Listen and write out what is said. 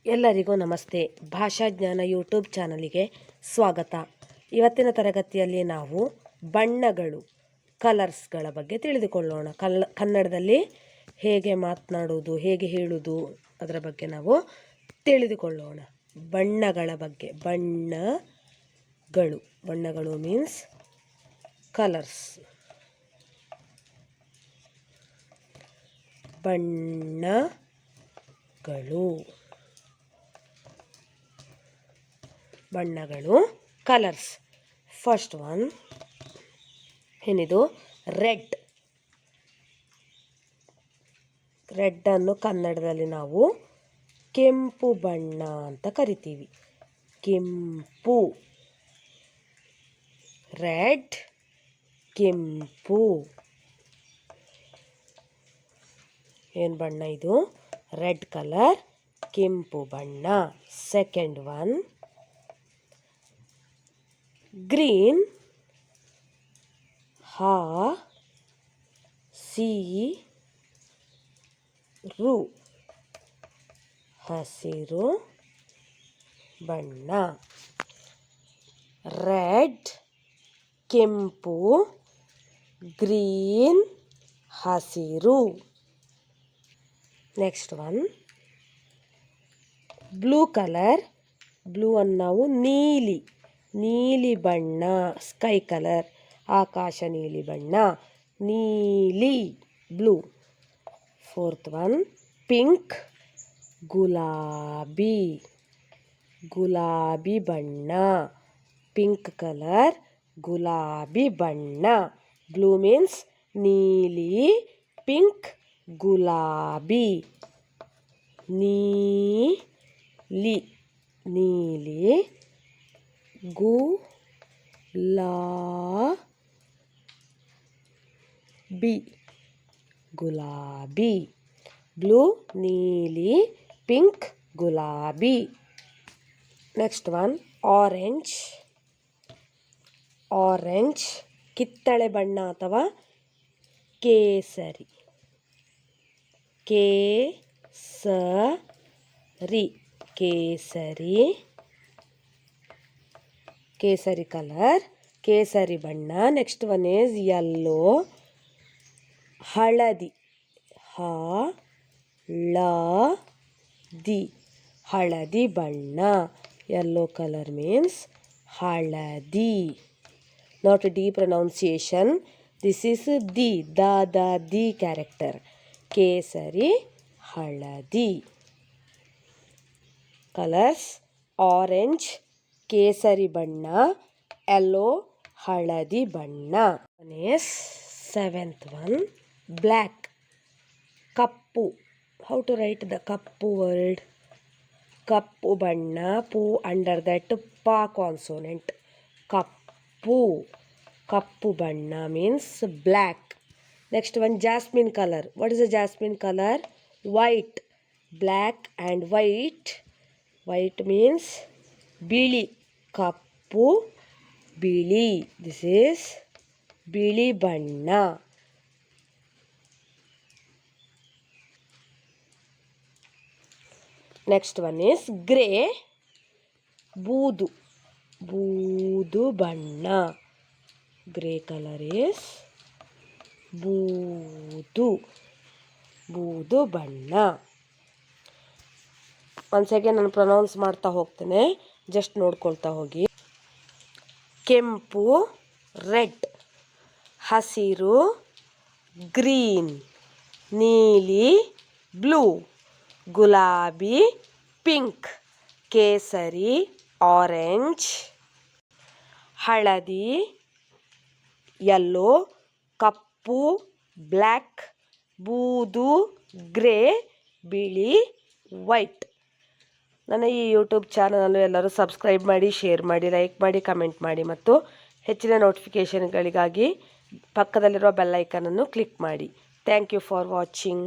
ಎಲ್ಲರಿಗೂ ನಮಸ್ತೆ. ಭಾಷಾಜ್ಞಾನ ಯೂಟ್ಯೂಬ್ ಚಾನಲಿಗೆ ಸ್ವಾಗತ. ಇವತ್ತಿನ ತರಗತಿಯಲ್ಲಿ ನಾವು ಬಣ್ಣಗಳು, ಕಲರ್ಸ್ಗಳ ಬಗ್ಗೆ ತಿಳಿದುಕೊಳ್ಳೋಣ. ಕನ್ನಡದಲ್ಲಿ ಹೇಗೆ ಮಾತನಾಡುವುದು, ಹೇಗೆ ಹೇಳುವುದು, ಅದರ ಬಗ್ಗೆ ನಾವು ತಿಳಿದುಕೊಳ್ಳೋಣ. ಬಣ್ಣಗಳ ಬಗ್ಗೆ. ಬಣ್ಣಗಳು ಮೀನ್ಸ್ ಕಲರ್ಸ್. ಬಣ್ಣಗಳು ಕಲರ್ಸ್. ಫಸ್ಟ್ ಒನ್ ಏನಿದು? ರೆಡ್. ರೆಡ್ಡನ್ನು ಕನ್ನಡದಲ್ಲಿ ನಾವು ಕೆಂಪು ಬಣ್ಣ ಅಂತ ಕರಿತೀವಿ. ಕೆಂಪು, ರೆಡ್, ಕೆಂಪು. ಏನು ಬಣ್ಣ ಇದು? ರೆಡ್ ಕಲರ್, ಕೆಂಪು ಬಣ್ಣ. Second one green. ಹಸಿರು ಬಣ್ಣ. ರೆಡ್, ಕೆಂಪು, ಗ್ರೀನ್, ಹಸಿರು. Next one blue colour. Blue ಅನ್ನು ನಾವು ನೀಲಿ ಬಣ್ಣ, ಸ್ಕೈ ಕಲರ್, ಆಕಾಶ ನೀಲಿ ಬಣ್ಣ, ನೀಲಿ, ಬ್ಲೂ. ಫೋರ್ತ್ ಒನ್ ಪಿಂಕ್, ಗುಲಾಬಿ ಬಣ್ಣ, ಪಿಂಕ್ ಕಲರ್, ಗುಲಾಬಿ ಬಣ್ಣ. ಬ್ಲೂ ಮೀನ್ಸ್ ನೀಲಿ, ಪಿಂಕ್, ಗುಲಾಬಿ. ನೀಲಿ, ಗುಲಾಬಿ. ಬ್ಲೂ, ನೀಲಿ, ಪಿಂಕ್, ಗುಲಾಬಿ. Next one orange. ಕಿತ್ತಳೆ ಬಣ್ಣ ಅಥವಾ ಕೇಸರಿ. ಕೇಸರಿ ಕಲರ್, ಕೇಸರಿ ಬಣ್ಣ. Next one is yellow. ಹಳದಿ ಬಣ್ಣ. ಯೆಲ್ಲೋ ಕಲರ್ ಮೀನ್ಸ್ ಹಳದಿ. Not the pronunciation. This is the character. ಕೇಸರಿ, ಹಳದಿ. ಕಲರ್ಸ್ ಆರೆಂಜ್, ಕೇಸರಿ ಬಣ್ಣ, ಯೆಲ್ಲೋ, ಹಳದಿ ಬಣ್ಣ. ಸೆವೆಂತ್ ಒನ್ ಬ್ಲ್ಯಾಕ್, ಕಪ್ಪು. ಹೌ ಟು ರೈಟ್ ದ ಕಪ್ಪು ವರ್ಡ್? ಕಪ್ಪು ಬಣ್ಣ. ಪೂ ಅಂಡರ್ ದಟ್ ಪಾ ಕಾನ್ಸೋನೆಂಟ್. ಕಪ್ಪು ಬಣ್ಣ means black. Next one jasmine colour. What is the jasmine colour? White. Black and white means ಬಿಳಿ. ಕಪ್ಪು, ಬಿಳಿ. ದಿಸ್ ಈಸ್ ಬಿಳಿ ಬಣ್ಣ. ನೆಕ್ಸ್ಟ್ ಒನ್ ಈಸ್ ಗ್ರೇ, ಬೂದು ಬಣ್ಣ. ಗ್ರೇ ಕಲರ್ ಈಸ್ ಬೂದು ಬಣ್ಣ. ಒಂದ್ಸಗೆ ನಾನು ಪ್ರೊನೌನ್ಸ್ ಮಾಡ್ತಾ ಹೋಗ್ತೇನೆ, ಜಸ್ಟ್ ನೋಡ್ಕೊಳ್ತಾ ಹೋಗಿ. ಕೆಂಪು, ರೆಡ್. ಹಸಿರು, ಗ್ರೀನ್. ನೀಲಿ, ಬ್ಲೂ. ಗುಲಾಬಿ, ಪಿಂಕ್. ಕೇಸರಿ, ಆರೆಂಜ್. ಹಳದಿ, ಯೆಲ್ಲೋ. ಕಪ್ಪು, ಬ್ಲ್ಯಾಕ್. ಬೂದು, ಗ್ರೇ. ಬಿಳಿ, ವೈಟ್. ನನ್ನ ಈ ಯೂಟ್ಯೂಬ್ ಚಾನಲನ್ನು ಎಲ್ಲರೂ ಸಬ್ಸ್ಕ್ರೈಬ್ ಮಾಡಿ, ಶೇರ್ ಮಾಡಿ, ಲೈಕ್ ಮಾಡಿ, ಕಮೆಂಟ್ ಮಾಡಿ ಮತ್ತು ಹೆಚ್ಚಿನ ನೋಟಿಫಿಕೇಷನ್ಗಳಿಗಾಗಿ ಪಕ್ಕದಲ್ಲಿರುವ ಬೆಲ್ ಐಕನನ್ನು ಕ್ಲಿಕ್ ಮಾಡಿ. Thank you for watching.